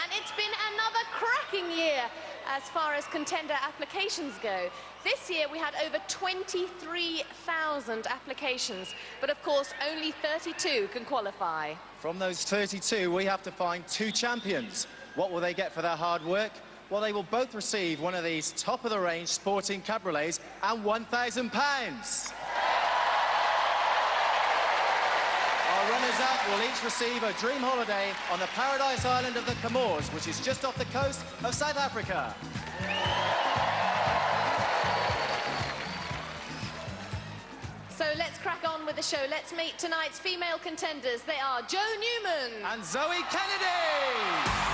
and it's been another cracking year as far as contender applications go. This year we had over 23,000 applications, but of course only 32 can qualify. From those 32, we have to find 2 champions. What will they get for their hard work? Well, they will both receive one of these top-of-the-range sporting cabriolets and £1,000. Our runners-up will each receive a dream holiday on the paradise island of the Comores, which is just off the coast of South Africa. So let's crack on with the show. Let's meet tonight's female contenders. They are Joe Newman and Zoe Kennedy.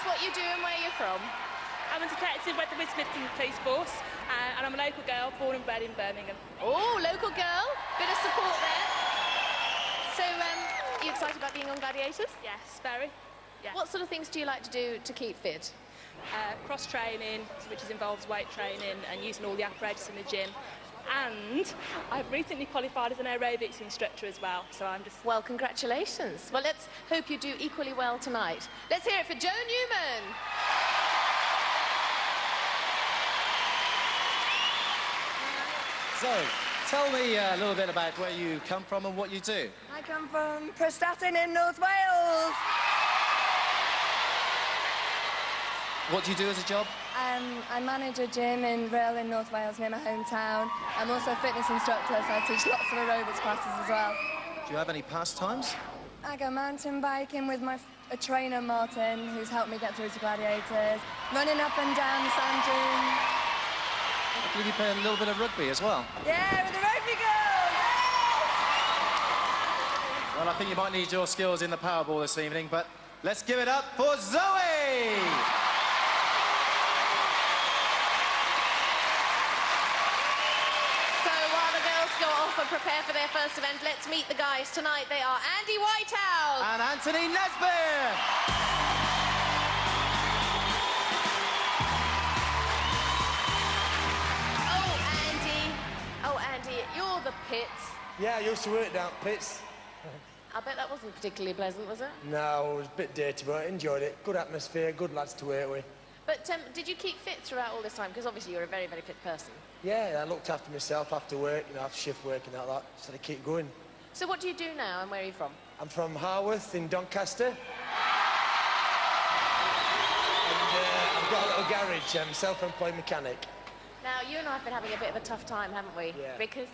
What you do and where you're from? I'm a detective with the West Midlands Police Force, and I'm a local girl, born and bred in Birmingham. Oh, local girl, bit of support there. So, are you excited about being on Gladiators? Yes, very. Yeah. What sort of things do you like to do to keep fit? Cross-training, which involves weight training and using all the apparatus in the gym. And I've recently qualified as an aerobics instructor as well, so I'm just... Well, congratulations. Well, let's hope you do equally well tonight. Let's hear it for Joe Newman. So, tell me a little bit about where you come from and what you do. I come from Prestatyn in North Wales. What do you do as a job? I manage a gym in Rhyl in North Wales near my hometown. I'm also a fitness instructor, so I teach lots of aerobics classes as well. Do you have any pastimes? I go mountain biking with a trainer, Martin, who's helped me get through to Gladiators, running up and down the sand dune. I believe you play a little bit of rugby as well. Yeah, with the rugby girls! Yeah! Well, I think you might need your skills in the Powerball this evening, but let's give it up for Zoe! And prepare for their first event. Let's meet the guys tonight. They are Andy Whitehouse and Anthony Nesbeth. Oh, Andy, you're the pits. Yeah, I used to work down pits. I bet that wasn't particularly pleasant, was it? No, it was a bit dirty, but I enjoyed it. Good atmosphere, good lads to work with. But did you keep fit throughout all this time? Because obviously you're a very, very fit person. Yeah, I looked after myself after work, you know, after shift work and all that, so I keep going. So what do you do now, and where are you from? I'm from Harworth in Doncaster. And I've got a little garage, I'm a self-employed mechanic. Now, you and I have been having a bit of a tough time, haven't we? Yeah. Because,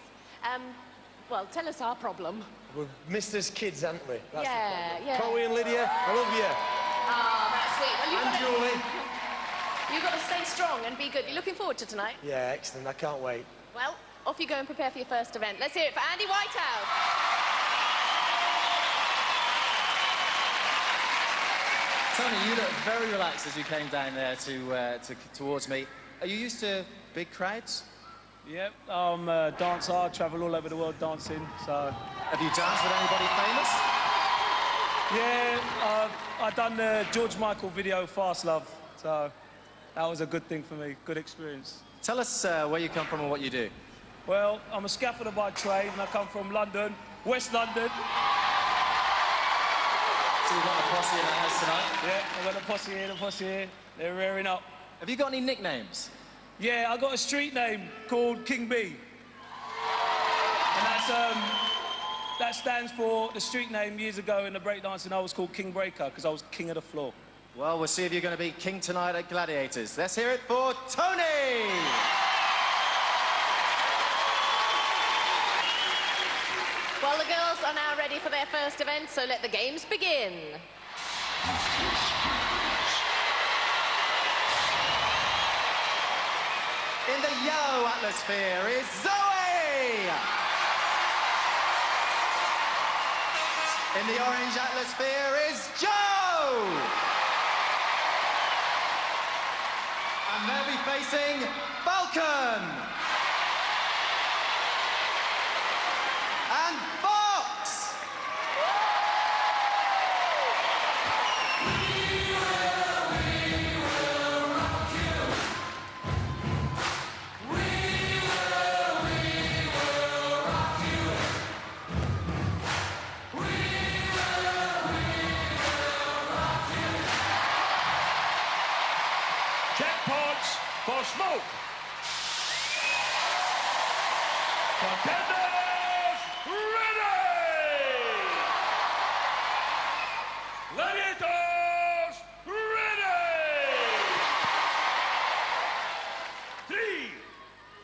well, tell us our problem. We've missed as kids, haven't we? That's yeah. Chloe and Lydia, I love you. Ah, that's sweet. Well, and Julie. You've got to stay strong and be good. You're looking forward to tonight? Yeah, excellent. I can't wait. Well, off you go and prepare for your first event. Let's hear it for Andy Whitehouse. Tony, you look very relaxed as you came down there towards me. Are you used to big crowds? Yep, I'm a dancer. I travel all over the world dancing, so... Have you danced with anybody famous? Yeah, I've done the George Michael video, Fast Love, so... That was a good thing for me, good experience. Tell us where you come from and what you do. Well, I'm a scaffolder by trade, and I come from London, West London. So you've got the posse in the house tonight? Yeah, I've got the posse here, They're rearing up. Have you got any nicknames? Yeah, I got a street name called King B. And that stands for the street name years ago in the breakdancing. I was called King Breaker, because I was king of the floor. Well, we'll see if you're going to be king tonight at Gladiators. Let's hear it for Tony! Well, the girls are now ready for their first event, so let the games begin. In the yellow Atlasphere is Zoe! In the orange Atlasphere is Joe! And they'll be facing Falcon! And Fox! go! Contenders ready! Gladiators ready! 3,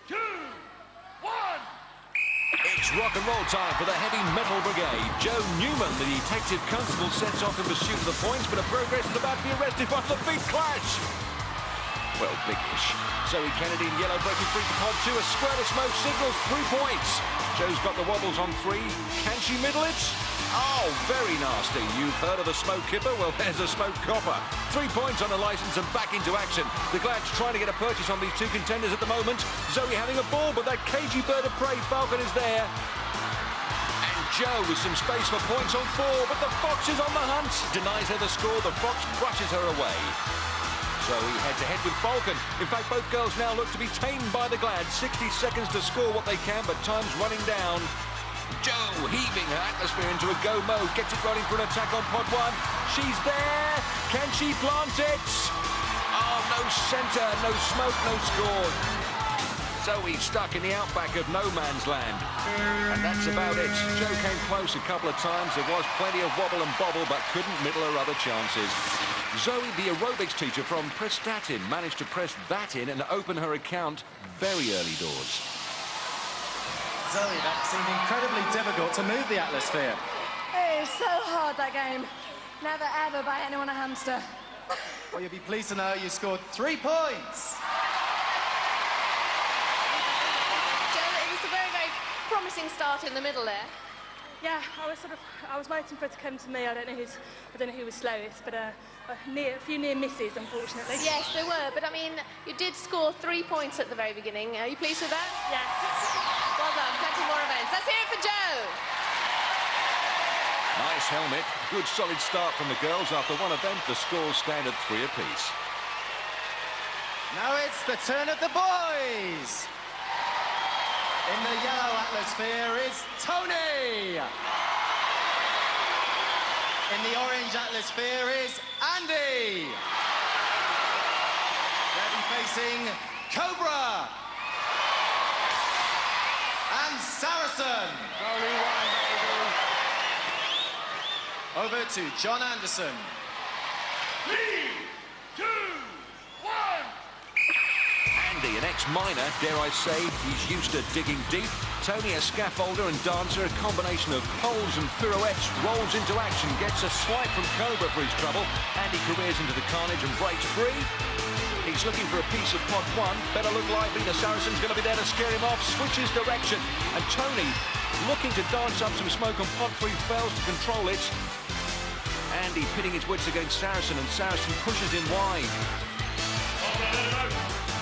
2, 1. It's rock and roll time for the Heavy Metal Brigade. Joe Newman, the detective constable, sets off in pursuit of the points, but a progress is about to be arrested by the big clash. Well, big-ish. Zoe Kennedy in yellow breaking free to pod 2. A squirt of smoke signals 3 points. Joe's got the wobbles on 3. Can she middle it? Oh, very nasty. You've heard of the smoke kipper? Well, there's a smoke copper. 3 points on the licence and back into action. The Glads trying to get a purchase on these 2 contenders at the moment. Zoe having a ball, but that cagey bird of prey, Falcon, is there. And Joe with some space for points on 4, but the Fox is on the hunt. Denies her the score. The Fox brushes her away. Zoe head-to-head with Falcon. In fact, both girls now look to be tamed by the Glads. 60 seconds to score what they can, but time's running down. Joe heaving her Atlasphere into a go mode. Gets it running for an attack on pod 1. She's there. Can she plant it? Oh, no centre, no smoke, no score. Zoe stuck in the outback of no man's land. And that's about it. Joe came close a couple of times. There was plenty of wobble and bobble, but couldn't middle her other chances. Zoe, the aerobics teacher from Prestatyn, managed to press that in and open her account very early doors. Zoe, that seemed incredibly difficult to move the Atlasphere. It is so hard, that game. Never ever buy anyone a hamster. Well, you'll be pleased to know you scored 3 points. Joe, it was a very, very promising start in the middle there. Yeah, I was waiting for it to come to me. I don't know who was slowest, but a few near misses, unfortunately. Yes, there were, but I mean, you did score 3 points at the very beginning. Are you pleased with that? Yeah. Well done, plenty more events. Let's hear it for Joe. Nice helmet. Good solid start from the girls. After one event, the scores stand at 3 apiece. Now it's the turn of the boys. In the yellow Atlasphere is Tony. In the orange Atlasphere is Andy. They'll be facing Cobra and Saracen. Only one, baby. Over to John Anderson. 3, 2, 1. Andy, an ex-miner, dare I say, he's used to digging deep. Tony, a scaffolder and dancer, a combination of poles and pirouettes, rolls into action, gets a swipe from Cobra for his trouble. Andy careers into the carnage and breaks free. He's looking for a piece of pod 1. Better look lively. The Saracen's going to be there to scare him off. Switches direction. And Tony, looking to dance up some smoke on pod 3, fails to control it. Andy pitting his wits against Saracen, and Saracen pushes him wide.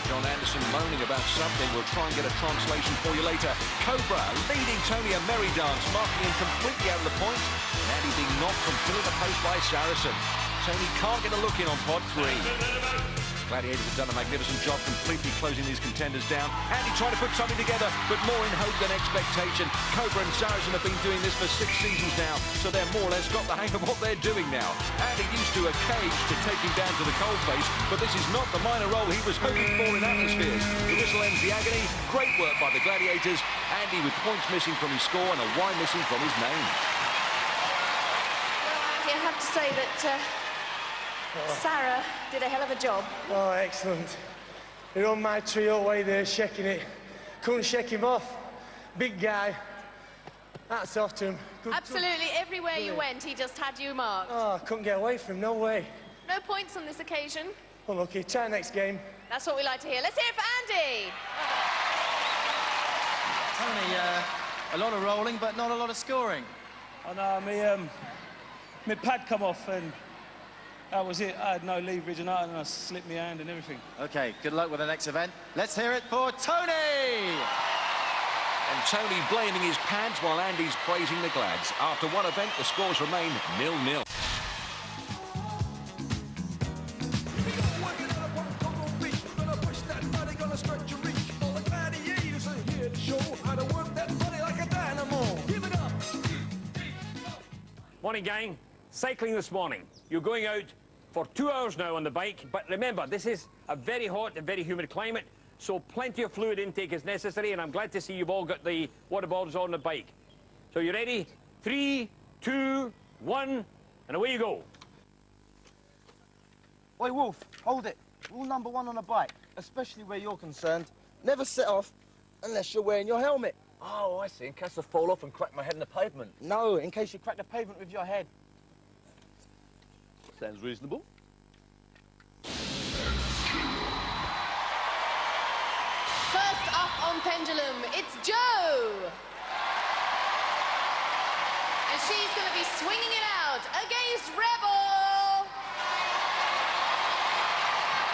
John Anderson moaning about something. We'll try and get a translation for you later. Cobra leading Tony a merry dance, marking him completely out of the point. And Andy being knocked from pillar to post by Saracen. Tony can't get a look in on pod 3. Gladiators have done a magnificent job completely closing these contenders down. Andy trying to put something together, but more in hope than expectation. Cobra and Saracen have been doing this for 6 seasons now, so they're more or less got the hang of what they're doing now. Andy used to a cage to take him down to the coalface, but this is not the minor role he was hoping for in Atlaspheres. The whistle ends the agony. Great work by the Gladiators. Andy with points missing from his score and a Y missing from his name. Well, Andy, I have to say that Sarah did a hell of a job. Oh, excellent. You're on my trio way there, shaking it. Couldn't shake him off. Big guy. That's off to him. Good. Absolutely, everywhere you went, he just had you marked. Oh, I couldn't get away from him, no way. No points on this occasion. Well, okay, try next game. That's what we like to hear. Let's hear it for Andy. Tony, a lot of rolling, but not a lot of scoring. I know, my pad come off and that was it. I had no leverage and I slipped my hand and everything. Okay, good luck with the next event. Let's hear it for Tony! And Tony blaming his pads while Andy's praising the Glads. After one event, the scores remain 0-0. Morning, gang. Cycling this morning. You're going out for 2 hours now on the bike, but remember, this is a very hot and very humid climate. so plenty of fluid intake is necessary, and I'm glad to see you've all got the water bottles on the bike. So you ready? 3, 2, 1, and away you go. Oi, Wolf, hold it. Rule number 1 on a bike, especially where you're concerned, never set off unless you're wearing your helmet. Oh, I see. In case I fall off and crack my head in the pavement. No, in case you crack the pavement with your head. Sounds reasonable. First up on Pendulum, it's Jo. And she's going to be swinging it out against Rebel.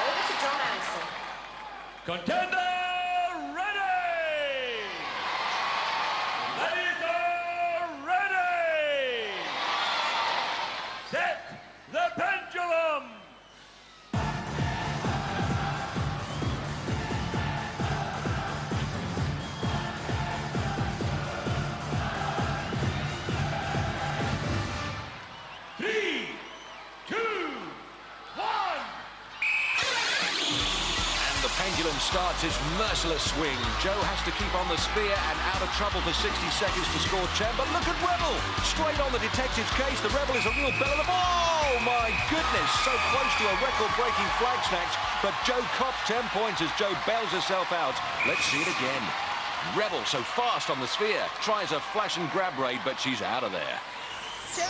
Over to John Anderson. Contender ready! Gladiator ready! Set the pendulum! Pendulum starts its merciless swing. Jo has to keep on the sphere and out of trouble for 60 seconds to score 10. But look at Rebel! Straight on the detective's case. The Rebel is a real bell of the ball. Oh, my goodness. So close to a record-breaking flag snatch. But Jo cops 10 points as Jo bails herself out. Let's see it again. Rebel so fast on the sphere. Tries a flash and grab raid, but she's out of there. Jo,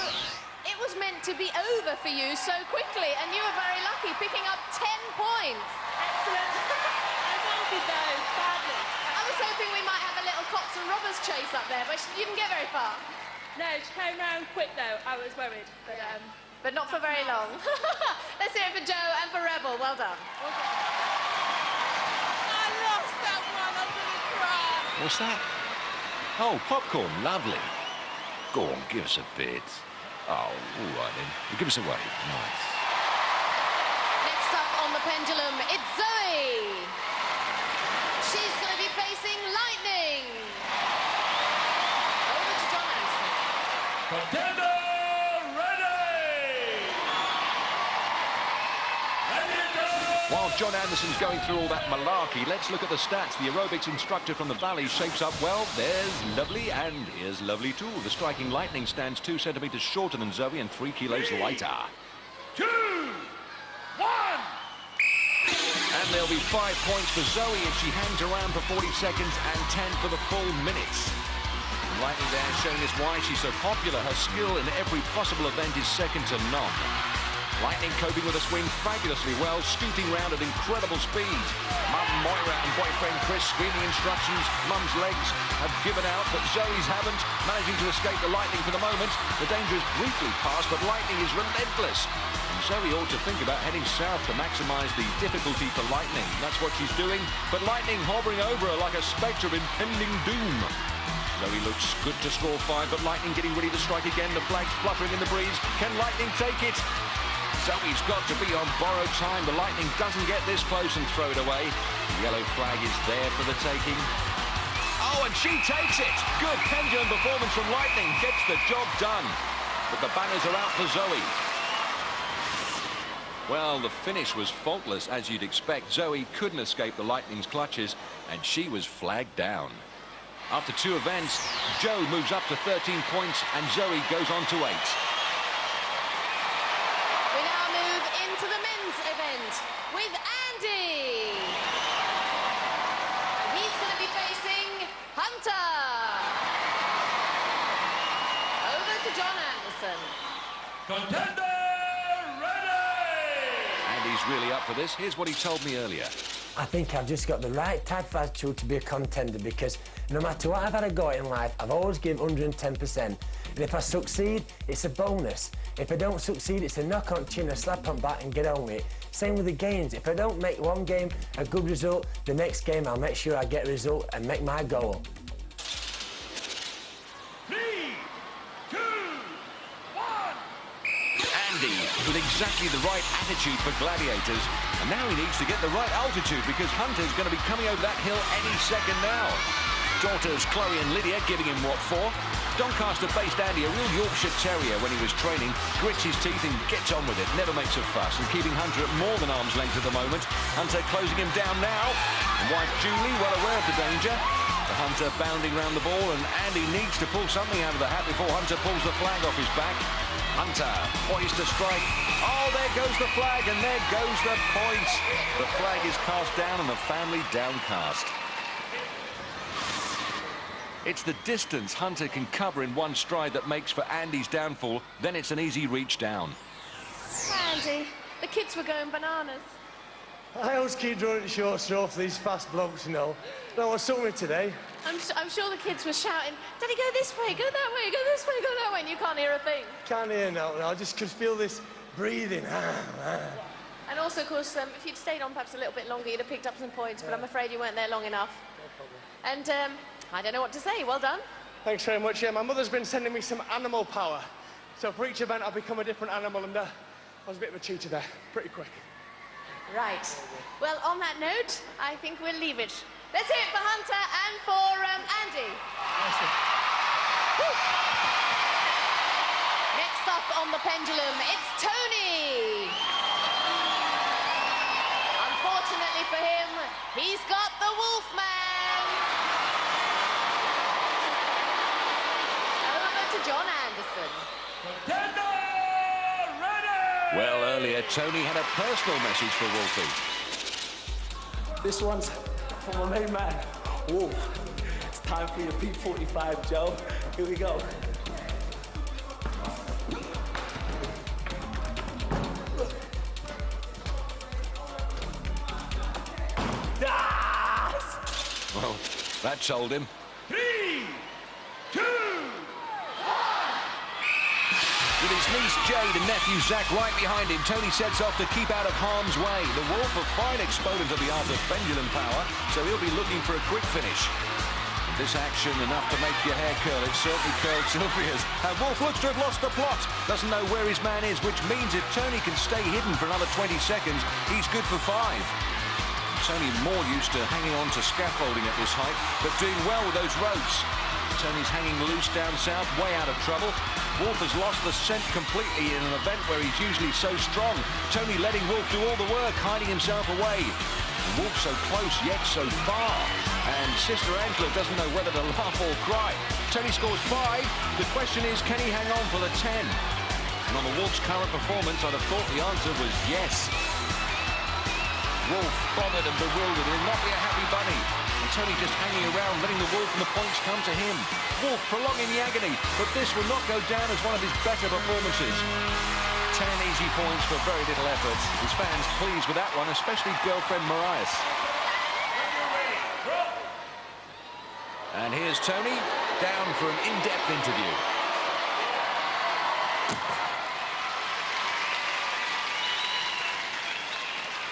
it was meant to be over for you so quickly, and you were very lucky, picking up 10 points. Excellent. I wanted those badly. I was hoping we might have a little cops and robbers chase up there, but you didn't get very far. No, she came round quick though. I was worried, but not for very long. Let's hear it for Jo and for Rebel. Well done. Well done. I lost that one. I'm gonna cry. What's that? Oh, popcorn. Lovely. Go on, give us a bit. Oh, all right then. Give us away. Nice. Next up on the Pendulum, it's Zoe. She's going to be facing Lightning. Over to John Anderson. Contender ready! While John Anderson's going through all that malarkey, let's look at the stats. The aerobics instructor from the Valley shapes up well. There's Lovely, and here's Lovely too. The striking Lightning stands 2 centimetres shorter than Zoe and 3 kilos lighter. 2, 1! And there'll be 5 points for Zoe if she hangs around for 40 seconds and 10 for the full minutes. Lightning there showing us why she's so popular. Her skill in every possible event is second to none. Lightning coping with a swing fabulously well, scooting round at incredible speed. Mum Moira and boyfriend Chris screaming instructions. Mum's legs have given out, but Zoe's haven't, managing to escape the Lightning for the moment. The danger is briefly past, but Lightning is relentless. And Zoe ought to think about heading south to maximise the difficulty for Lightning. That's what she's doing, but Lightning hovering over her like a spectre of impending doom. Zoe looks good to score 5, but Lightning getting ready to strike again. The flag's fluttering in the breeze. Can Lightning take it? Zoe's got to be on borrowed time. The Lightning doesn't get this close and throw it away. The yellow flag is there for the taking. Oh, and she takes it! Good pendulum performance from Lightning. Gets the job done. But the banners are out for Zoe. Well, the finish was faultless, as you'd expect. Zoe couldn't escape the Lightning's clutches, and she was flagged down. After 2 events, Jo moves up to 13 points, and Zoe goes on to 8. To the men's event with Andy. He's going to be facing Hunter. Over to John Anderson. Contender ready! Andy's really up for this. Here's what he told me earlier. I think I've just got the right type of attitude to be a contender, because no matter what I've had a go at in life, I've always given 110%. And if I succeed, it's a bonus. If I don't succeed, it's a knock on chin, a slap on back and get on with it. Same with the games. If I don't make one game a good result, the next game I'll make sure I get a result and make my goal. 3, 2, 1! Andy with exactly the right attitude for Gladiators, and now he needs to get the right altitude because Hunter's going to be coming over that hill any second now. daughters Chloe and Lydia giving him what for. Doncaster-based Andy, a real Yorkshire Terrier when he was training, grits his teeth and gets on with it, never makes a fuss, and keeping Hunter at more than arm's length at the moment. Hunter closing him down now, and wife Julie well aware of the danger. The Hunter bounding round the ball, and Andy needs to pull something out of the hat before Hunter pulls the flag off his back. Hunter poised to strike. Oh, there goes the flag, and there goes the point. The flag is cast down, and the family downcast. It's the distance Hunter can cover in one stride that makes for Andy's downfall. Then it's an easy reach down. Andy, the kids were going bananas. I always keep drawing it short straw for these fast blokes, you know. No, what's up with today? I'm sure the kids were shouting, Daddy, go this way, go that way, go this way, go that way, and you can't hear a thing. Can't hear now, I just can feel this breathing. And also, of course, if you'd stayed on perhaps a little bit longer, you'd have picked up some points, but I'm afraid you weren't there long enough. No problem. And I don't know what to say. Well done. Thanks very much. Yeah, my mother's been sending me some animal power. So for each event, I've become a different animal, and I was a bit of a cheater there, pretty quick. Right. Well, on that note, I think we'll leave it. Let's hear it for Hunter and for Andy. Next up on the pendulum, it's Tony. Unfortunately for him, he's got the Wolfman. Over to John Anderson. Well, earlier, Tony had a personal message for Wolfie. This one's for my main man, Wolf. It's time for your P45, Joe. Here we go. Well, that told him. 3, 2, 1. With his niece Jade and nephew Zach right behind him, Tony sets off to keep out of harm's way. The Wolf, a fine exponent of the art of pendulum power, so he'll be looking for a quick finish. This action enough to make your hair curl. It certainly curled Sylvia's. And Wolf looks to have lost the plot. Doesn't know where his man is, which means if Tony can stay hidden for another 20 seconds, he's good for 5. Tony more used to hanging on to scaffolding at this height, but doing well with those ropes. Tony's hanging loose down south, way out of trouble. Wolf has lost the scent completely in an event where he's usually so strong. Tony letting Wolf do all the work, hiding himself away. Wolf so close, yet so far. And Sister Angela doesn't know whether to laugh or cry. Tony scores 5. The question is, can he hang on for the 10? And on the Wolf's current performance, I'd have thought the answer was yes. Wolf, bothered and bewildered, will not be a happy bunny. And Tony just hanging around, letting the Wolf and the points come to him. Wolf prolonging the agony, but this will not go down as one of his better performances. 10 easy points for very little effort. His fans pleased with that one, especially girlfriend Marias. And here's Tony, down for an in-depth interview.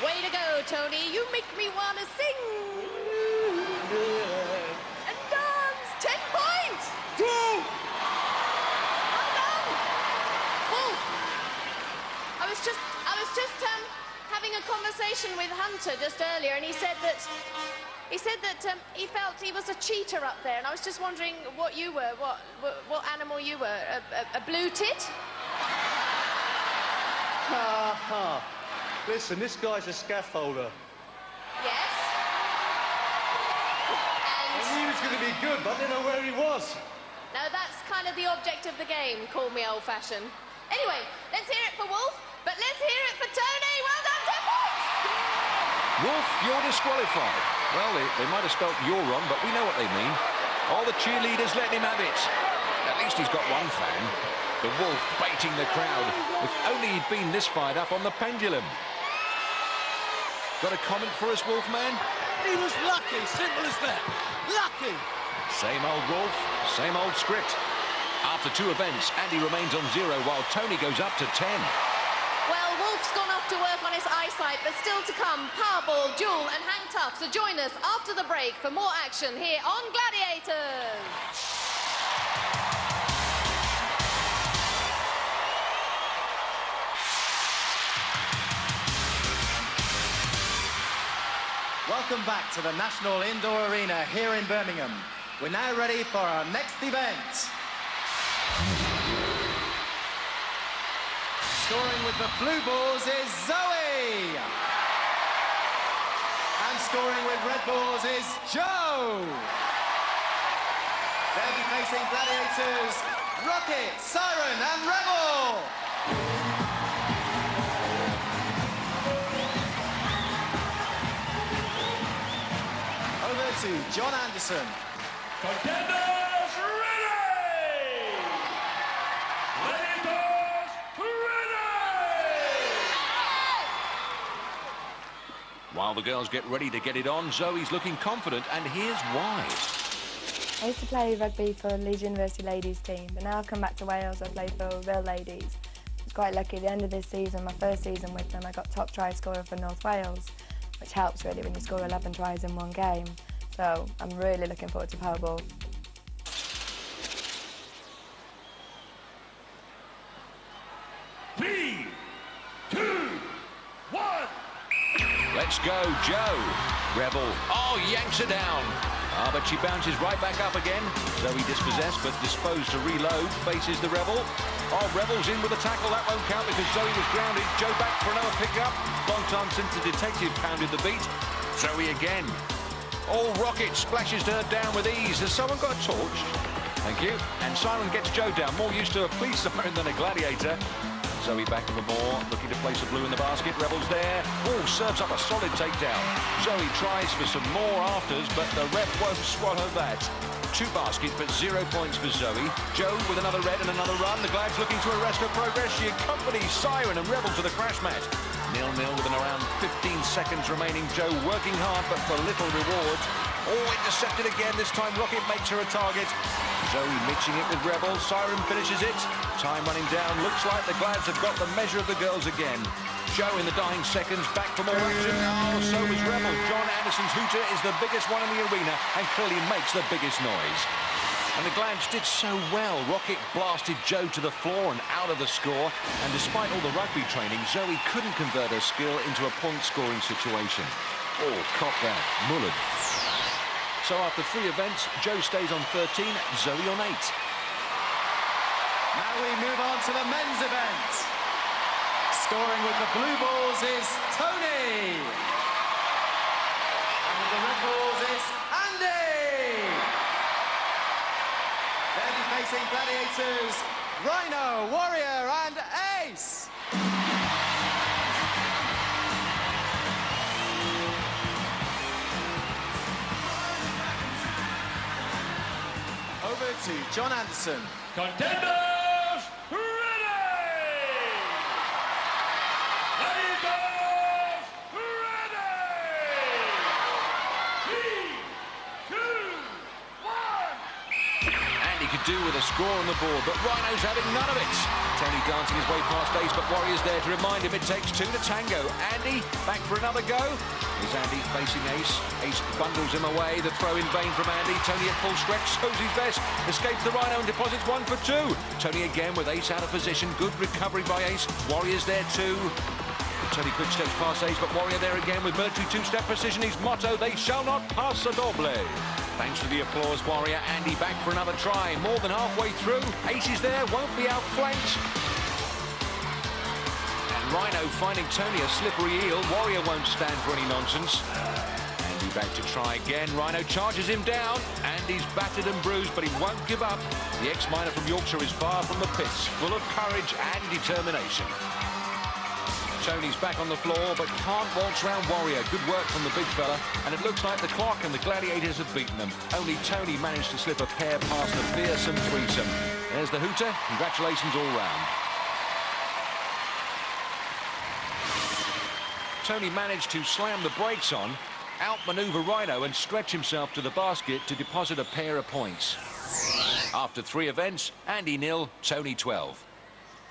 Way to go, Tony. You make me want to sing. And dance. 10 points. Well done. Wolf. I was just having a conversation with Hunter just earlier, and he said that he felt he was a cheater up there, and I was just wondering what you were, what animal you were. A blue tit? Ha ha. Listen, this guy's a scaffolder. Yes. I knew he was going to be good, but I didn't know where he was. No, that's kind of the object of the game. Call me old-fashioned. Anyway, let's hear it for Wolf, but let's hear it for Tony. Well done, 10 points! Wolf, you're disqualified. Well, they might have spelt you're wrong, but we know what they mean. All the cheerleaders letting him have it. At least he's got one fan. The Wolf baiting the crowd. If only he'd been this fired up on the pendulum. Got a comment for us, Wolfman? He was lucky, simple as that. Lucky. Same old Wolf, same old script. After 2 events, Andy remains on 0 while Tony goes up to 10. Well, Wolf's gone off to work on his eyesight, but still to come, Powerball, Duel and Hang Tough. So join us after the break for more action here on Gladiators. Welcome back to the National Indoor Arena here in Birmingham. We're now ready for our next event. Scoring with the blue balls is Zoe. And scoring with red balls is Joe. They'll be facing Gladiators, Rocket, Siren and Rebel. Over to John Anderson. Contenders ready! Gladiators ready! While the girls get ready to get it on, Zoe's looking confident, and here's why. I used to play rugby for Leeds University ladies team, but now I've come back to Wales, I play for real ladies. I was quite lucky at the end of this season, my first season with them, I got top try scorer for North Wales, which helps really when you score 11 tries in one game. So I'm really looking forward to Powerball. 3, 2, 1. Let's go, Joe. Rebel. Oh, yanks her down. Ah, but she bounces right back up again. Zoe dispossessed, but disposed to reload. Faces the Rebel. Oh, Rebel's in with a tackle. That won't count because Zoe was grounded. Joe back for another pickup. Long time since the detective pounded the beat. Zoe again. Oh, Rocket splashes her down with ease. Has someone got a torch? Thank you. And Siren gets Joe down. More used to a police siren than a gladiator. Zoe back for more, looking to place a blue in the basket. Rebel's there. Oh, serves up a solid takedown. Zoe tries for some more afters, but the ref won't swallow that. 2 baskets, but 0 points for Zoe. Joe with another red and another run. The Glad's looking to arrest her progress. She accompanies Siren and Rebel to the crash mat. 0-0 with an around 15 seconds remaining. Joe working hard, but for little reward. Oh, intercepted again. This time Rocket makes her a target. Zoe mixing it with Rebel. Siren finishes it. Time running down. Looks like the Glads have got the measure of the girls again. Joe in the dying seconds. Back for more action. Oh, so is Rebel. John Anderson's hooter is the biggest one in the arena and clearly makes the biggest noise. And the Glads did so well. Rocket blasted Joe to the floor and out of the score. And despite all the rugby training, Zoe couldn't convert her skill into a point-scoring situation. Oh, cop that. Mullered. So after 3 events, Joe stays on 13, Zoe on 8. Now we move on to the men's event. Scoring with the blue balls is Tony. And with the red balls is Andy. They'll be facing Gladiators, Rhino, Warrior and Ace. Over to John Anderson. Contenders ready! Gladiators ready! 3, 2, 1. Andy could do with a score on the board, but Rhino's having none of it. Tony dancing his way past Ace, but Warrior's there to remind him it takes 2 to tango. Andy back for another go. Is Andy facing Ace? Ace bundles him away. The throw in vain from Andy. Tony at full stretch, shows his best. Escapes the Rhino and deposits 1 for 2. Tony again with Ace out of position. Good recovery by Ace. Warrior's there too. Tony quick steps past Ace, but Warrior there again with military 2-step precision. His motto, they shall not pass a doble. Thanks for the applause, Warrior. Andy back for another try. More than halfway through. Ace is there, won't be outflanked. Rhino finding Tony a slippery eel. Warrior won't stand for any nonsense. Andy back to try again. Rhino charges him down. Andy's battered and bruised, but he won't give up. The ex-miner from Yorkshire is far from the pits, full of courage and determination. Tony's back on the floor, but can't waltz round Warrior. Good work from the big fella. And it looks like the clock and the Gladiators have beaten them. Only Tony managed to slip a pair past the fearsome threesome. There's the hooter. Congratulations all round. Tony managed to slam the brakes on, outmaneuver Rhino and stretch himself to the basket to deposit a pair of points. After 3 events, Andy 0, Tony 12.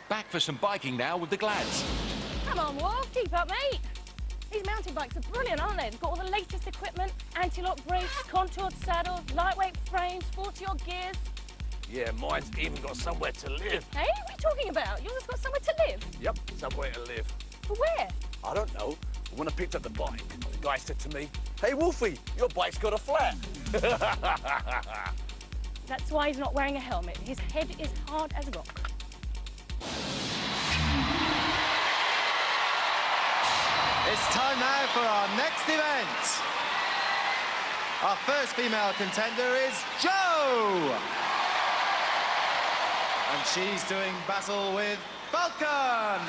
Back for some biking now with the Glads. Come on, Wolf, keep up, mate. These mountain bikes are brilliant, aren't they? They've got all the latest equipment, anti-lock brakes, contoured saddles, lightweight frames, 40-odd gears. Yeah, mine's even got somewhere to live. Hey, what are you talking about? Yours has got somewhere to live? Yep, somewhere to live. But where? I don't know. When I picked up the bike, the guy said to me, "Hey, Wolfie, your bike's got a flat." That's why he's not wearing a helmet. His head is hard as a rock. It's time now for our next event. Our first female contender is Jo. And she's doing battle with Falcon.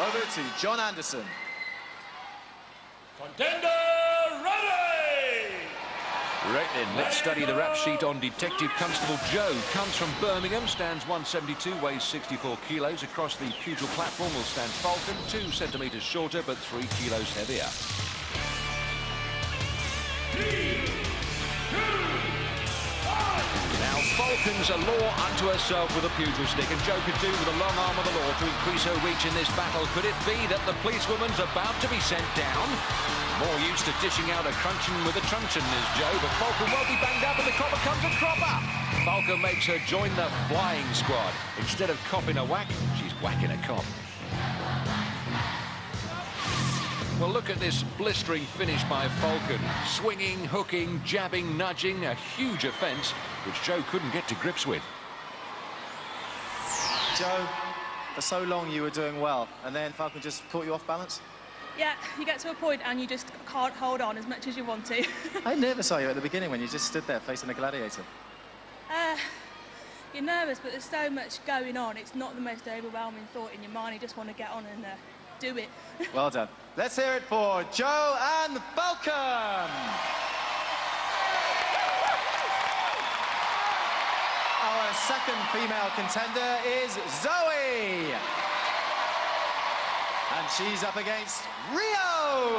Over to John Anderson. Contender ready! Right then, let's study the rap sheet on Detective Constable Jo. Comes from Birmingham, stands 172, weighs 64 kilos. Across the pugil platform will stand Falcon, 2 centimetres shorter but 3 kilos heavier. 3, 2, 1. Now, Falcon's a law unto herself with a pugil stick, and Jo could do with a long arm of the law to increase her reach in this battle. Could it be that the policewoman's about to be sent down? More used to dishing out a cruncheon with a truncheon is Jo, but Falcon won't be banged up and the copper comes a cropper. Falcon makes her join the flying squad. Instead of copping a whack, she's whacking a cop. Well, look at this blistering finish by Falcon. Swinging, hooking, jabbing, nudging, a huge offence, which Jo couldn't get to grips with. Jo, for so long you were doing well, and then Falcon just caught you off balance? Yeah, you get to a point and you just can't hold on as much as you want to. How nervous are you at the beginning when you just stood there facing a gladiator? You're nervous, but there's so much going on. It's not the most overwhelming thought in your mind. You just want to get on and do it. Well done. Let's hear it for Jo and Falcon. Our second female contender is Zoe. And she's up against Rio.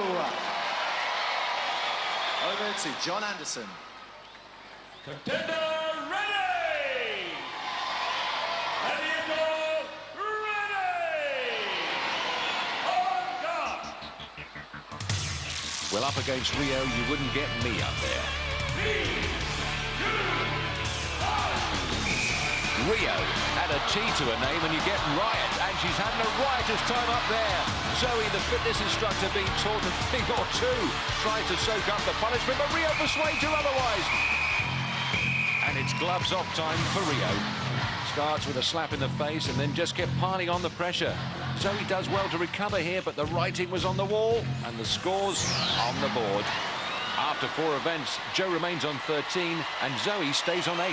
Over to John Anderson. Contender ready! Gladiator ready! On guard! Well, up against Rio, you wouldn't get me up there. 3, 2, 1. Rio had a T to her name, and you get riot, and she's having a riotous time up there. Zoe, the fitness instructor, being taught a thing or two, tries to soak up the punishment, but Rio persuades her otherwise. And it's gloves off time for Rio. Starts with a slap in the face and then just kept piling on the pressure. Zoe does well to recover here, but the writing was on the wall, and the score's on the board. After 4 events, Jo remains on 13, and Zoe stays on 8.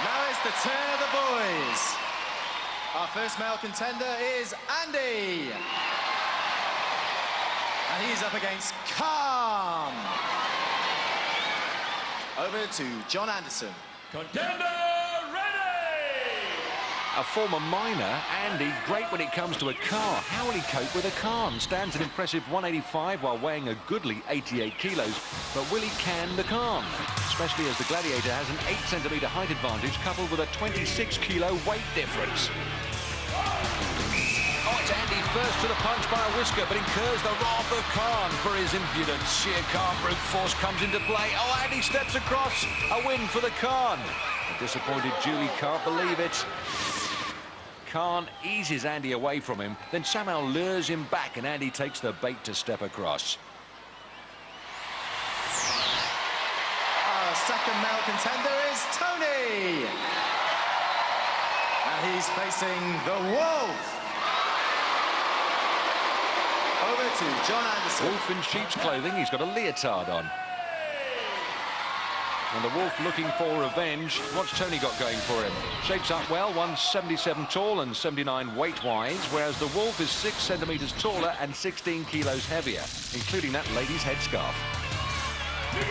Now it's the turn of the boys. Our first male contender is Andy. And he's up against Calm. Over to John Anderson. Contender ready! A former miner, Andy, great when it comes to a car. How will he cope with a Calm? Stands an impressive 185 while weighing a goodly 88 kilos. But will he can the Calm? Especially as the Gladiator has an 8 centimetre height advantage coupled with a 26 kilo weight difference. Oh, it's Andy first to the punch by a whisker, but incurs the wrath of Khan for his impudence. Sheer Khan brute force comes into play. Oh, Andy steps across. A win for the Khan. The disappointed Julie can't believe it. Khan eases Andy away from him, then somehow lures him back, and Andy takes the bait to step across. Our second male contender is Tony. And he's facing the Wolf. Over to John Anderson. Wolf in sheep's clothing, he's got a leotard on. And the Wolf looking for revenge. What's Tony got going for him? Shapes up well, 177 tall and 79 weight-wise, whereas the Wolf is 6 centimetres taller and 16 kilos heavier, including that lady's headscarf. 3,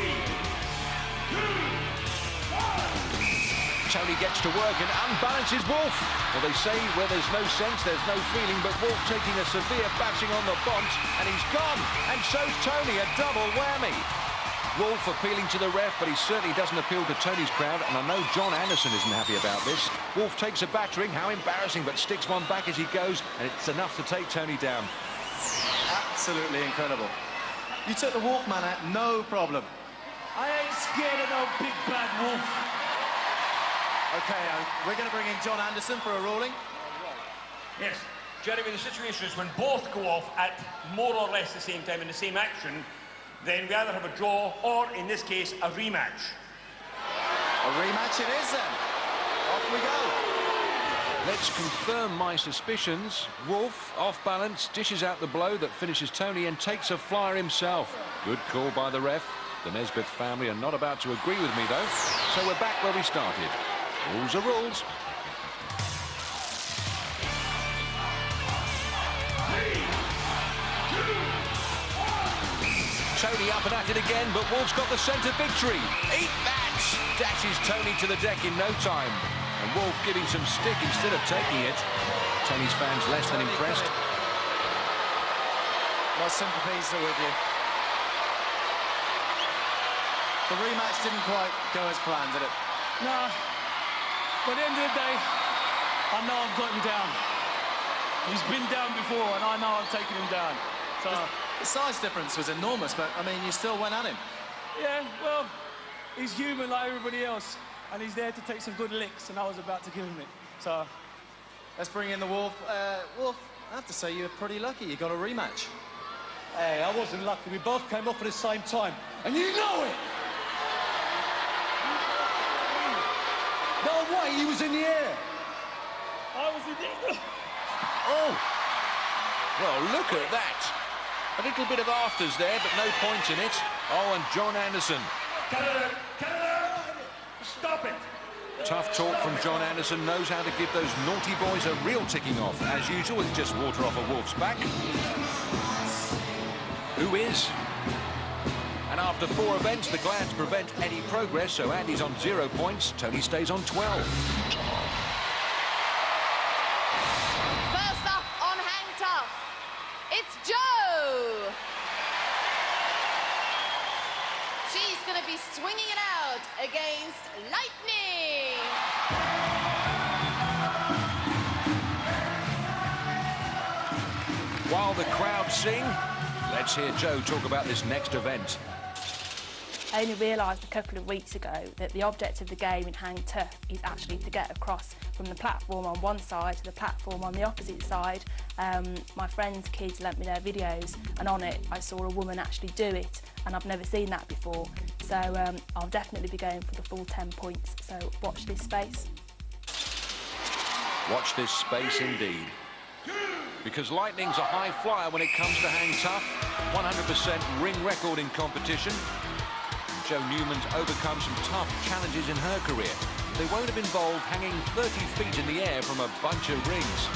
2, 1. Tony gets to work and unbalances Wolf. Well, they say where there's no sense, there's no feeling, but Wolf taking a severe bashing on the bonds, and he's gone. And so's Tony, a double whammy. Wolf appealing to the ref, but he certainly doesn't appeal to Tony's crowd, and I know John Anderson isn't happy about this. Wolf takes a battering, how embarrassing, but sticks one back as he goes, and it's enough to take Tony down. Absolutely incredible. You took the Wolfman out, no problem. I ain't scared of no big bad wolf. Okay, we're going to bring in John Anderson for a ruling. Yes, Jeremy, the situation is when both go off at more or less the same time in the same action, then we either have a draw or, in this case, a rematch. A rematch it is then. Off we go. Let's confirm my suspicions. Wolf, off balance, dishes out the blow that finishes Tony and takes a flyer himself. Good call by the ref. The Nesbeth family are not about to agree with me, though. So we're back where we started. Rules are rules. Tony up and at it again, but Wolf's got the centre victory. Eat that! Dashes Tony to the deck in no time. And Wolf giving some stick instead of taking it. Tony's fans less than impressed. My sympathies are with you. The rematch didn't quite go as planned, did it? Nah. But at the end of the day, I know I've got him down. He's been down before, and I know I've taken him down. So the size difference was enormous, but, I mean, you still went at him. yeah, well, he's human like everybody else, and he's there to take some good licks, and I was about to give him it. So let's bring in the Wolf. Wolf, I have to say you were pretty lucky. You got a rematch. Hey, I wasn't lucky. We both came off at the same time, and you know it! No way, he was in the air. I was in the air. Oh! Well, look at that. A little bit of afters there, but no points in it. Oh, and John Anderson. Canada! Stop it! Tough talk from John Anderson, knows how to give those naughty boys a real ticking off. As usual, with just water off a Wolf's back. Who is? And after 4 events, the Glads prevent any progress, so Andy's on 0 points. Tony stays on 12. First up on Hang Tough, it's Jo. She's going to be swinging it out against Lightning. While the crowd sing, let's hear Jo talk about this next event. I only realised a couple of weeks ago that the object of the game in Hang Tough is actually to get across from the platform on one side to the platform on the opposite side. My friends' kids lent me their videos, and on it I saw a woman actually do it, and I've never seen that before. So I'll definitely be going for the full 10 points, so watch this space. Watch this space indeed. Because Lightning's a high flyer when it comes to Hang Tough. 100% ring record in competition. Jo Newman's overcome some tough challenges in her career. They won't have involved hanging 30 feet in the air from a bunch of rings.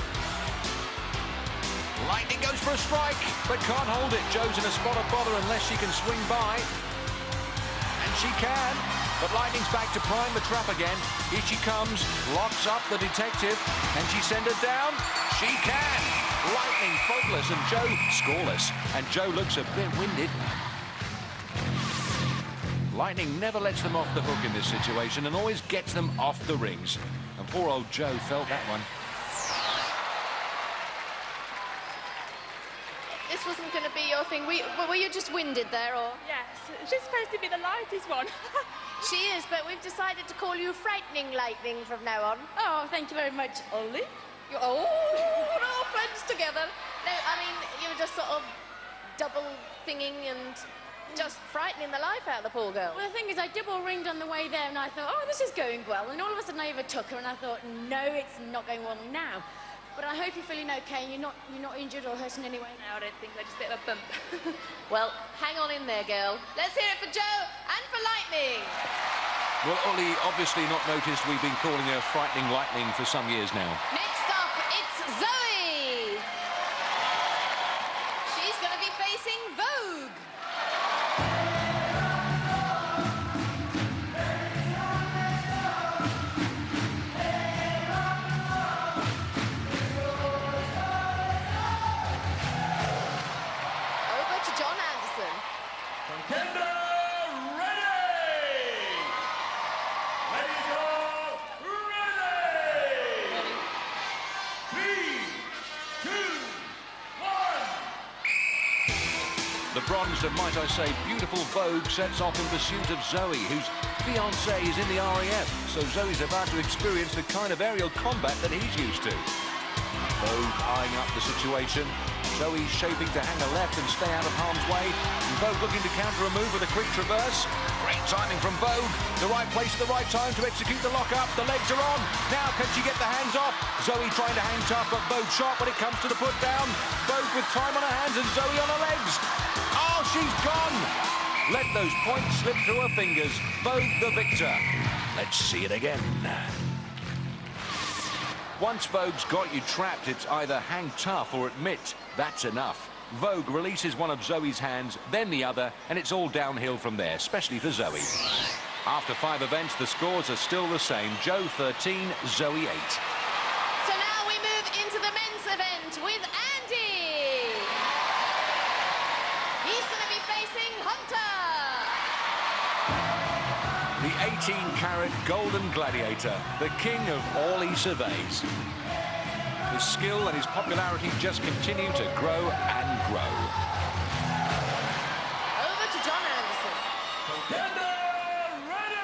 Lightning goes for a strike, but can't hold it. Jo's in a spot of bother unless she can swing by. And she can. But Lightning's back to prime the trap again. Here she comes, locks up the detective. Can she send her down? She can. Lightning faultless and Jo scoreless. And Jo looks a bit winded. Lightning never lets them off the hook in this situation and always gets them off the rings. And poor old Jo felt that one. This wasn't going to be your thing. Were you just winded there, or? Yes, she's supposed to be the lightest one. She is, but we've decided to call you Frightening Lightning from now on. Oh, thank you very much, Ollie. Oh, we're all friends together. No, I mean, you were just sort of double thinging and just frightening the life out of the poor girl. Well, the thing is, I double ringed on the way there, and I thought, oh, this is going well. And all of a sudden, I overtook her, and I thought, no, it's not going well now. But I hope you're feeling okay, and you're not injured or hurt in any way. No, I don't think so. Just a bit of a bump. Well, hang on in there, girl. Let's hear it for Jo and for Lightning. Well, Ollie obviously not noticed we've been calling her Frightening Lightning for some years now. Next up, it's Zoe. She's going to be facing Vogue. Over to John Anderson. Contender ready! Ladies go ready! 3, 2, 1. The bronze and, might I say, beautiful Vogue sets off in pursuit of Zoe, whose fiancé is in the RAF. So Zoe's about to experience the kind of aerial combat that he's used to. Vogue eyeing up the situation. Zoe's shaping to hang a left and stay out of harm's way. And Vogue looking to counter a move with a quick traverse. Great timing from Vogue. The right place at the right time to execute the lock-up. The legs are on. Now can she get the hands off? Zoe trying to hang tough, but Vogue sharp when it comes to the put down. Vogue with time on her hands and Zoe on her legs. Oh, she's gone. Let those points slip through her fingers. Vogue the victor. Let's see it again. Once Vogue's got you trapped, it's either hang tough or admit that's enough. Vogue releases one of Zoe's hands, then the other, and it's all downhill from there, especially for Zoe. After 5 events, the scores are still the same. Joe 13, Zoe 8. So now we move into the men's event with Andy. He's going to be facing Hunter. The 18-carat golden gladiator, the king of all he surveys. His skill and his popularity just continue to grow and grow. Over to John Anderson. Contender ready!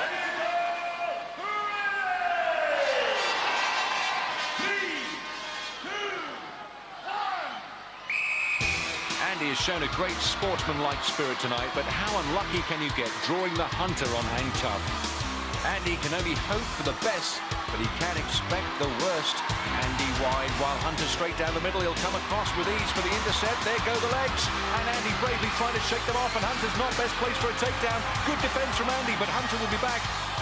Ready to go! Ready! 3, 2, 1. Andy has shown a great sportsman-like spirit tonight, but how unlucky can you get drawing the Hunter on hang tough? Andy can only hope for the best, but he can expect the worst. Andy wide, while Hunter straight down the middle. He'll come across with ease for the intercept. There go the legs. And Andy bravely trying to shake them off, and Hunter's not best placed for a takedown. Good defence from Andy, but Hunter will be back.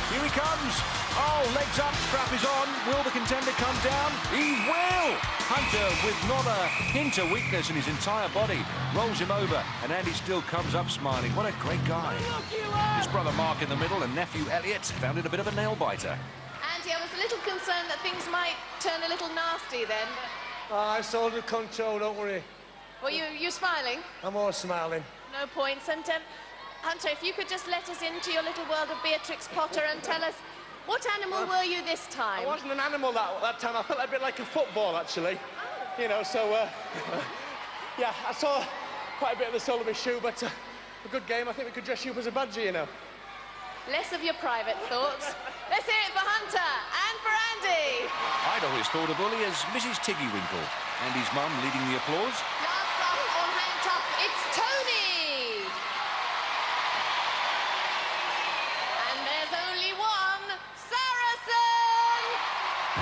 Here he comes. Oh, legs up, strap is on. Will the contender come down? He will! Hunter, with not a hint of weakness in his entire body, rolls him over, and Andy still comes up smiling. What a great guy. His brother Mark in the middle, and nephew Elliot found it a bit of a nail-biter. Andy, I was a little concerned that things might turn a little nasty then. It's all under control, don't worry. Well, you smiling? I'm all smiling. No points. And Hunter, if you could just let us into your little world of Beatrix Potter and tell us, what animal were you this time? I wasn't an animal that time. I felt a bit like a football, actually. Oh. You know, so, yeah, I saw quite a bit of the sole of his shoe, but a good game. I think we could dress you up as a badger, you know. Less of your private thoughts. Let's hear it for Hunter and for Andy. I'd always thought of Ully as Mrs. Tiggywinkle. Andy's mum leading the applause. Last up on hang tough, it's Tony. And there's only one, Saracen.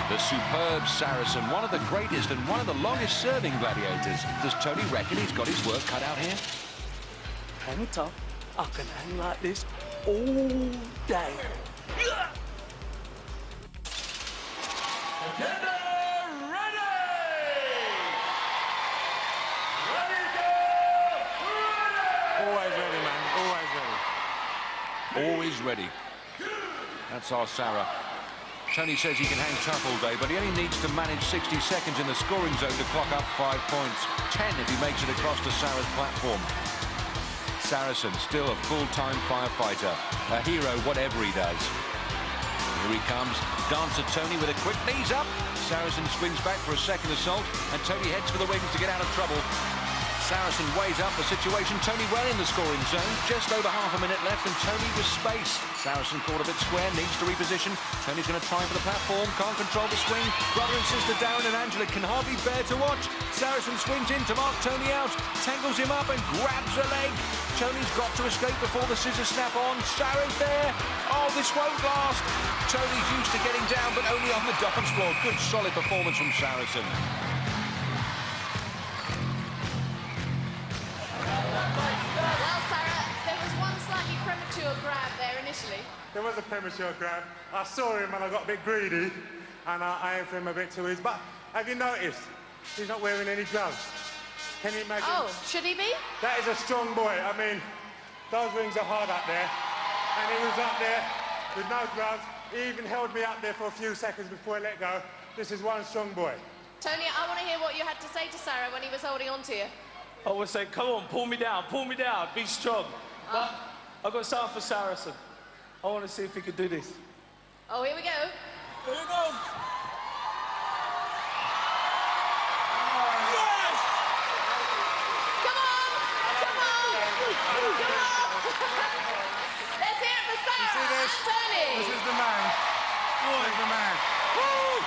The superb Saracen, one of the greatest and one of the longest-serving gladiators. Does Tony reckon he's got his work cut out here? Hang tough. I can hang like this all day. Contender ready! Ready to go! Ready! Always ready, man. Always ready. Always ready. That's our Sarah. Tony says he can hang tough all day, but he only needs to manage 60 seconds in the scoring zone to clock up 5 points. 10 if he makes it across to Sarah's platform. Saracen, still a full-time firefighter. A hero, whatever he does. Here he comes. Dancer Tony with a quick knees up. Saracen swings back for a second assault, and Tony heads for the wings to get out of trouble. Saracen weighs up the situation. Tony well in the scoring zone. Just over half a minute left, and Tony with space. Saracen caught a bit square, needs to reposition. Tony's going to try for the platform, can't control the swing. Brother and sister Darren and Angela can hardly bear to watch. Saracen swings in to mark Tony out, tangles him up and grabs a leg. Tony's got to escape before the scissors snap on. Sarah's there. Oh, this won't last. Tony's used to getting down, but only on the dance floor. Good, solid performance from Saracen. Well, Sarah, there was one slightly premature grab there initially. There was a premature grab. I saw him and I got a bit greedy, and I aimed for him a bit too easy. But have you noticed? He's not wearing any gloves. Can you imagine? Oh, should he be? That is a strong boy. I mean, those wings are hard up there. And he was up there with no gloves. He even held me up there for a few seconds before he let go. This is one strong boy. Tony, I want to hear what you had to say to Sarah when he was holding on to you. I was saying, come on, pull me down, be strong. But I've got something for Saracen. I want to see if he could do this. Oh, here we go. Here we go. Yes! Come on! Come on! Come on! Let's hear it for Sarah You see this? and Tony. This is the man. This is the man. Woo!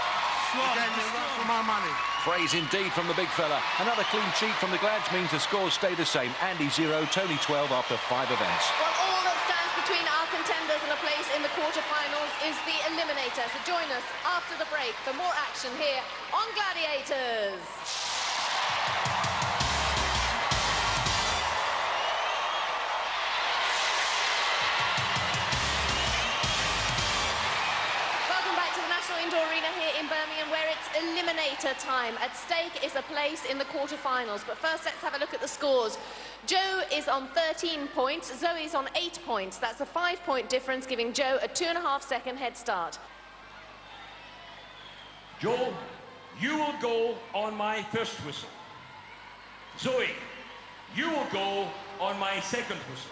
They gave me a run for my money. Praise indeed from the big fella. Another clean sheet from the Glads means the scores stay the same. Andy 0, Tony 12 after 5 events. Well, all that stands between our contenders and a place in the quarterfinals is the Eliminator. So join us after the break for more action here on Gladiators. Indoor Arena here in Birmingham, where it's Eliminator time. At stake is a place in the quarterfinals. But first, let's have a look at the scores. Joe is on 13 points. Zoe's on 8 points. That's a 5-point difference, giving Joe a 2.5-second head start. Joe, you will go on my first whistle. Zoe, you will go on my second whistle.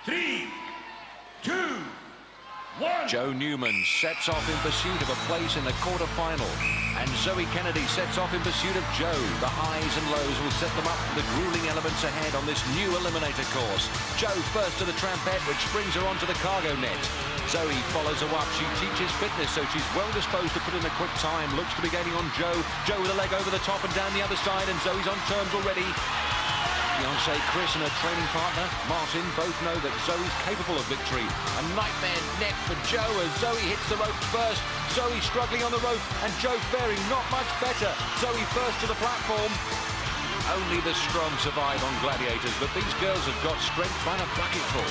3, 2, 1. Joe Newman sets off in pursuit of a place in the quarter-final. And Zoe Kennedy sets off in pursuit of Joe. The highs and lows will set them up for the grueling elements ahead on this new Eliminator course. Joe first to the trampette, which brings her onto the cargo net. Zoe follows her up. She teaches fitness, so she's well disposed to put in a quick time. Looks to be gaining on Joe. Joe with a leg over the top and down the other side, and Zoe's on terms already. Fiancé Chris and her training partner, Martin, both know that Zoe's capable of victory. A nightmare net for Joe as Zoe hits the ropes first. Zoe struggling on the rope and Joe faring not much better. Zoe first to the platform. Only the strong survive on Gladiators, but these girls have got strength by the bucketful.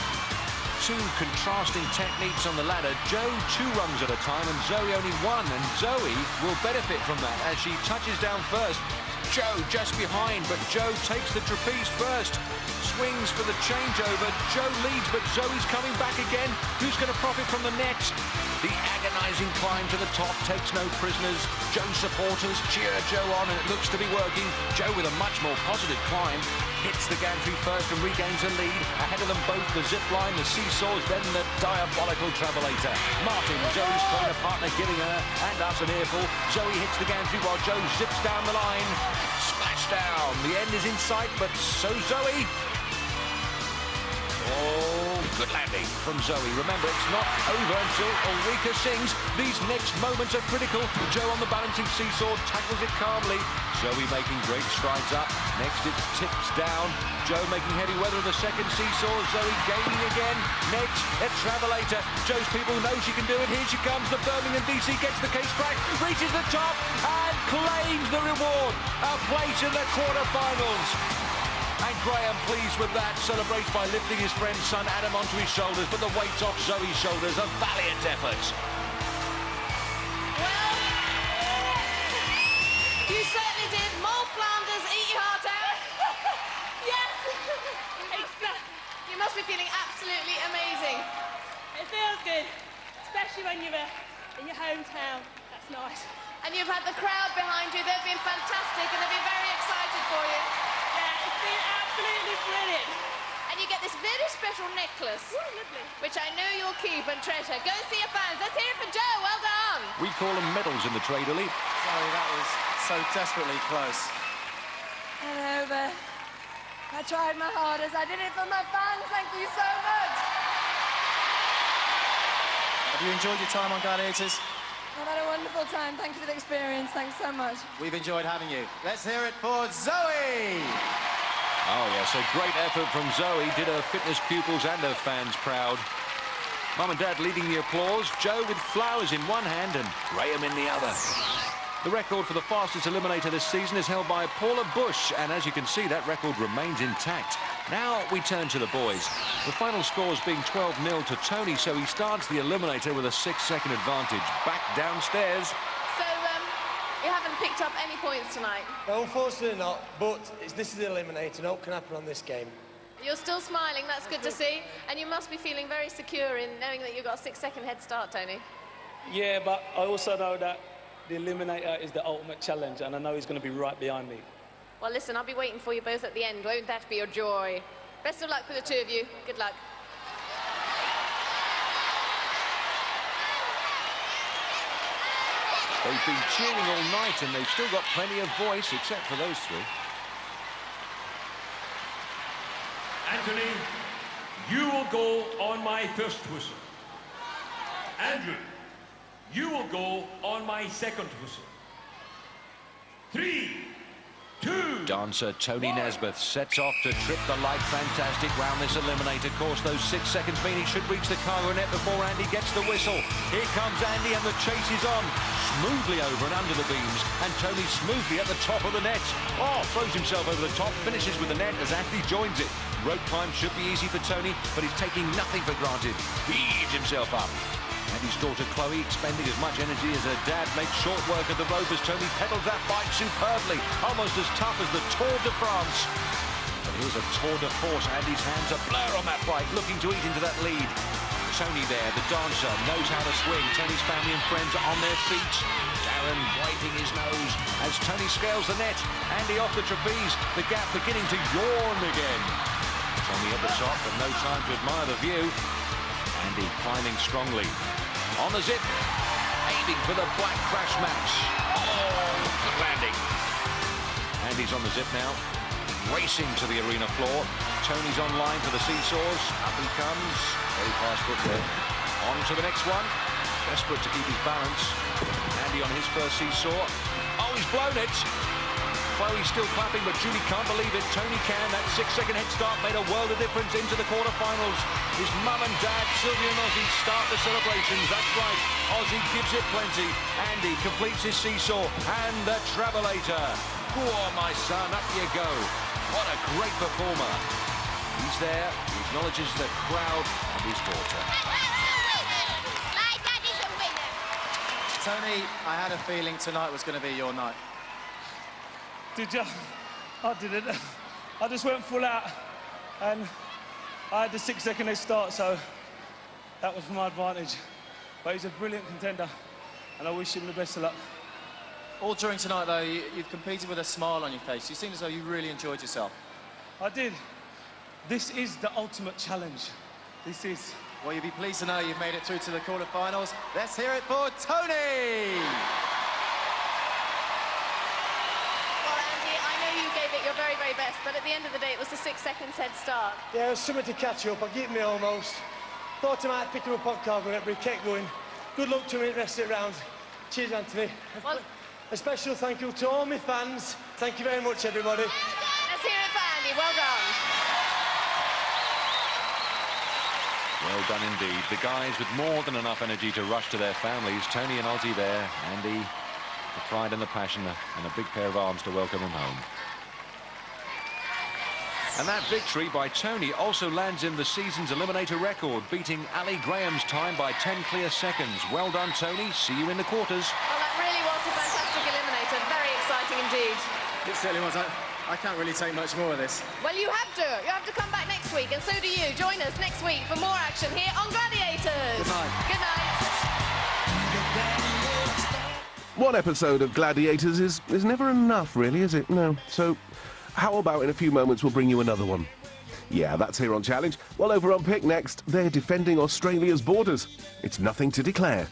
Two contrasting techniques on the ladder. Joe 2 rungs at a time and Zoe only 1, and Zoe will benefit from that as she touches down first. Joe just behind, but Joe takes the trapeze first. Swings for the changeover. Joe leads, but Zoe's coming back again. Who's going to profit from the next? The agonising climb to the top takes no prisoners. Joe's supporters cheer Joe on, and it looks to be working. Joe with a much more positive climb. Hits the gantry first and regains a lead. Ahead of them both, the zip line, the seesaws, then the diabolical travelator. Martin, Zoe's trainer partner, giving her and us an earful. Zoe hits the gantry while Joe zips down the line. Splash down. The end is in sight, but so Zoe. Oh, good landing from Zoe. Remember, it's not over until Ulrika sings. These next moments are critical. Joe on the balancing seesaw tackles it calmly. Zoe making great strides up. Next it tips down. Joe making heavy weather of the second seesaw. Zoe gaining again. Next, a travelator. Joe's people know she can do it. Here she comes. The Birmingham DC gets the case crack, reaches the top and claims the reward. A place in the quarterfinals. And Graham, pleased with that, celebrates by lifting his friend's son Adam onto his shoulders, but the weight's off Zoe's shoulders. A valiant effort. Well, you certainly did. More Flanders, eat your heart out. Yes. You must be feeling absolutely amazing. It feels good, especially when you're in your hometown. That's nice. And you've had the crowd behind you. They've been fantastic and they've been very excited for you. Yeah, it's been absolutely brilliant. And you get this very special necklace, which I know you'll keep and treasure. Go see your fans. Let's hear it for Joe. Well done. We call them medals in the trade, Ellie. Sorry, that was so desperately close. Hello there. I tried my hardest. I did it for my fans. Thank you so much. Have you enjoyed your time on Gladiators? I've had a wonderful time. Thank you for the experience. Thanks so much. We've enjoyed having you. Let's hear it for Zoe! Oh, yes, a great effort from Zoe. Did her fitness pupils and her fans proud. Mum and Dad leading the applause. Joe with flowers in one hand and Graham in the other. The record for the fastest eliminator this season is held by Paula Bush, and as you can see, that record remains intact. Now we turn to the boys. The final scores being 12-0 to Tony, so he starts the eliminator with a 6-second advantage. Back downstairs. So, you haven't picked up any points tonight? No, unfortunately not, but this is the Eliminator. No can happen on this game. You're still smiling, that's good to see. And you must be feeling very secure in knowing that you've got a 6-second head start, Tony. Yeah, but I also know that the Eliminator is the ultimate challenge, and I know he's going to be right behind me. Well, listen, I'll be waiting for you both at the end. Won't that be a joy? Best of luck for the two of you. Good luck. They've been cheering all night, and they've still got plenty of voice, except for those three. Anthony, you will go on my first whistle. Andrew, You will go on my second whistle. 3, 2. Dancer Tony Nesbeth sets off to trip the light fantastic round this Eliminator course. Those 6 seconds mean he should reach the cargo net before Andy gets the whistle. Here comes Andy and the chase is on. Smoothly over and under the beams, and Tony smoothly at the top of the net. Oh, throws himself over the top, finishes with the net as Andy joins it. Rope climb should be easy for Tony, but he's taking nothing for granted. He heaves himself up. Andy's daughter Chloe expending as much energy as her dad makes short work of the rope as Tony pedals that bike superbly, almost as tough as the Tour de France. But here's a tour de force. Andy's hands are blur on that bike, looking to eat into that lead. Tony there, the dancer, knows how to swing. Tony's family and friends are on their feet. Darren wiping his nose as Tony scales the net. Andy off the trapeze, the gap beginning to yawn again. Tony at the top, but no time to admire the view. Andy climbing strongly. On the zip, aiming for the black crash match. Oh, good landing. Andy's on the zip now, racing to the arena floor. Tony's on line for the seesaws. Up he comes. Very fast foot there. On to the next one. Desperate to keep his balance. Andy on his first seesaw. Oh, he's blown it. Chloe's still clapping, but Julie can't believe it. Tony can. That 6-second head start made a world of difference into the quarterfinals. His mum and dad, Sylvia and Ozzy, start the celebrations. That's right. Ozzy gives it plenty. Andy completes his seesaw and the travelator. Oh, my son, up you go. What a great performer. He's there. He acknowledges the crowd and his daughter. My daddy's a winner. Tony, I had a feeling tonight was going to be your night. Did you? I didn't. I just went full out, and I had the 6-second head start, so that was for my advantage. But he's a brilliant contender, and I wish him the best of luck. All during tonight, though, you've competed with a smile on your face. You seem as though you really enjoyed yourself. I did. This is the ultimate challenge. This is. Well, you'll be pleased to know you've made it through to the quarterfinals. Let's hear it for Tony! Your very, very best, but at the end of the day, it was the 6 seconds head start. Yeah, it was something to catch up. I get me almost. Thought I might pick him up on cargo net, but he kept going. Good luck to me the rest of the round. Cheers, Anthony. Well, a special thank you to all my fans. Thank you very much, everybody. Let's hear it for Andy. Well done. Well done indeed. The guys with more than enough energy to rush to their families. Tony and Ozzy there. Andy, the pride and the passion, and a big pair of arms to welcome them home. And that victory by Tony also lands in the season's Eliminator record, beating Ali Graham's time by 10 clear seconds. Well done, Tony. See you in the quarters. Well, that really was a fantastic Eliminator. Very exciting indeed. It certainly was. I can't really take much more of this. Well, you have to. You have to come back next week, and so do you. Join us next week for more action here on Gladiators. Good night. Good night. One episode of Gladiators is never enough, really, is it? No. So how about in a few moments we'll bring you another one? Yeah, that's here on Challenge. Well, over on Pick next, they're defending Australia's borders. It's nothing to declare.